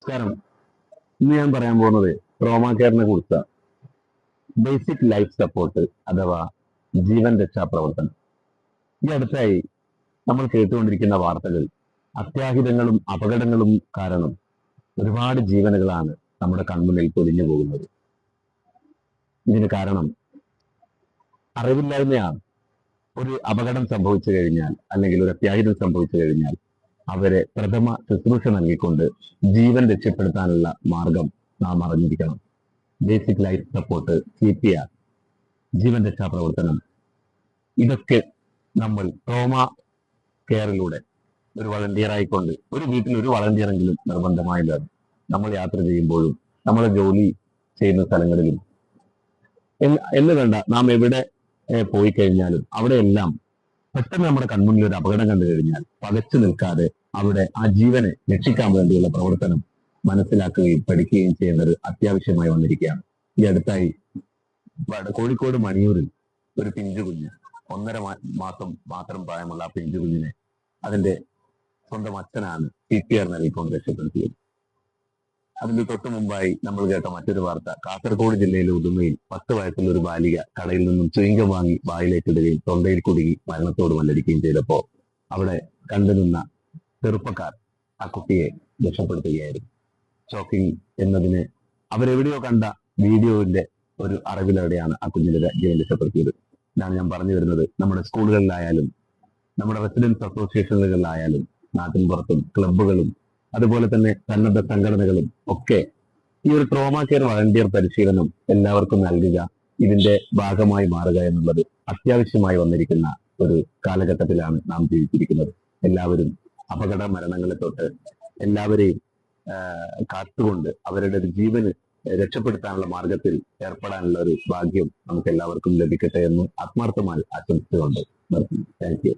നമസ്കാരം. ഇന്ന് ഞാൻ പറയാൻ പോകുന്നത് ട്രോമാ കെയറിനെ കുറിച്ചാണ്. ബേസിക് ലൈഫ് സപ്പോർട്ട് അഥവാ ജീവൻ രക്ഷാ പ്രവർത്തനം. ഈ അടുത്തായി നമ്മൾ കേട്ടുകൊണ്ടിരിക്കുന്ന വാർത്തകൾ അത്യാഹിതങ്ങളും അപകടങ്ങളും കാരണം ഒരുപാട് ജീവനുകളാണ് നമ്മുടെ കൺമുന്നിൽ പൊലിഞ്ഞു പോകുന്നത്. ഇതിന് കാരണം അറിവില്ലായ്മയാണ്. ഒരു അപകടം സംഭവിച്ചു കഴിഞ്ഞാൽ അല്ലെങ്കിൽ ഒരു അത്യാഹിതം സംഭവിച്ചു കഴിഞ്ഞാൽ അവരെ പ്രഥമ ശുശ്രൂഷ നൽകിക്കൊണ്ട് ജീവൻ രക്ഷപ്പെടുത്താനുള്ള മാർഗം നാം അറിഞ്ഞിരിക്കണം. ബേസിക് ലൈഫ് സപ്പോർട്ട്, CPR, ജീവൻ രക്ഷാ പ്രവർത്തനം, ഇതൊക്കെ നമ്മൾ ട്രോമ കെയറിലൂടെ ഒരു വളണ്ടിയർ ആയിക്കൊണ്ട് ഒരു വീട്ടിൽ ഒരു വളണ്ടിയറെങ്കിലും നിർബന്ധമായി വേണം. നമ്മൾ യാത്ര ചെയ്യുമ്പോഴും നമ്മളെ ജോലി ചെയ്യുന്ന സ്ഥലങ്ങളിലും എന്ന് വേണ്ട, നാം എവിടെ പോയി കഴിഞ്ഞാലും അവിടെയെല്ലാം പെട്ടെന്ന് നമ്മുടെ കൺമുന്നിൽ ഒരു അപകടം കണ്ടു കഴിഞ്ഞാൽ പകച്ചു നിൽക്കാതെ അവിടെ ആ ജീവനെ രക്ഷിക്കാൻ വേണ്ടിയുള്ള പ്രവർത്തനം മനസ്സിലാക്കുകയും പഠിക്കുകയും ചെയ്യേണ്ടത് അത്യാവശ്യമായി വന്നിരിക്കുകയാണ്. ഈ അടുത്തായി കോഴിക്കോട് മണിയൂരിൽ ഒരു പിഞ്ചു കുഞ്ഞ്, 1.5 മാസം മാത്രം പ്രായമുള്ള ആ പിഞ്ചു കുഞ്ഞിനെ അതിന്റെ സ്വന്തം അച്ഛനാണ് CPR നൽകിക്കൊണ്ട് രക്ഷപ്പെടുത്തിയത്. അതിന് തൊട്ടു മുമ്പായി നമ്മൾ കേട്ട മറ്റൊരു വാർത്ത, കാസർഗോഡ് ജില്ലയിലെ ഉദുമയിൽ 10 വയസ്സുള്ള ഒരു ബാലിക കടയിൽ നിന്നും ചുയിങ്കം വാങ്ങി വായിലേറ്റിടുകയും തൊണ്ടയിൽ കുടുങ്ങി മരണത്തോട് മല്ലടിക്കുകയും ചെയ്തപ്പോ അവിടെ കണ്ടുനിന്ന ചെറുപ്പക്കാർ ആ കുട്ടിയെ രക്ഷപ്പെടുത്തുകയായിരുന്നു. ഷോക്കിംഗ് എന്നതിന് അവരെവിടെയോ കണ്ട വീഡിയോന്റെ ഒരു അറിവിലൂടെയാണ് ആ കുഞ്ഞിനെ ജീവൻ രക്ഷപ്പെടുത്തിയത്. ഇതാണ് ഞാൻ പറഞ്ഞു വരുന്നത്. നമ്മുടെ സ്കൂളുകളിലായാലും നമ്മുടെ റെസിഡൻസ് അസോസിയേഷനുകളിലായാലും നാട്ടിൻ പുറത്തും ക്ലബ്ബുകളും അതുപോലെ തന്നെ സന്നദ്ധ സംഘടനകളും ഒക്കെ ഈ ഒരു ട്രോമാ കെയർ വളണ്ടിയർ പരിശീലനം എല്ലാവർക്കും നൽകുക, ഇതിന്റെ ഭാഗമായി മാറുക എന്നുള്ളത് അത്യാവശ്യമായി വന്നിരിക്കുന്ന ഒരു കാലഘട്ടത്തിലാണ് നാം ജീവിച്ചിരിക്കുന്നത്. എല്ലാവരും അപകട മരണങ്ങളെ തൊട്ട് എല്ലാവരെയും കാത്തുകൊണ്ട് അവരുടെ ഒരു ജീവന് രക്ഷപ്പെടുത്താനുള്ള മാർഗത്തിൽ ഏർപ്പെടാനുള്ള ഒരു ഭാഗ്യം നമുക്ക് എല്ലാവർക്കും ലഭിക്കട്ടെ എന്ന് ആത്മാർത്ഥമായി ആശംസിച്ചുകൊണ്ട് നിർത്തുന്നു. Thank you.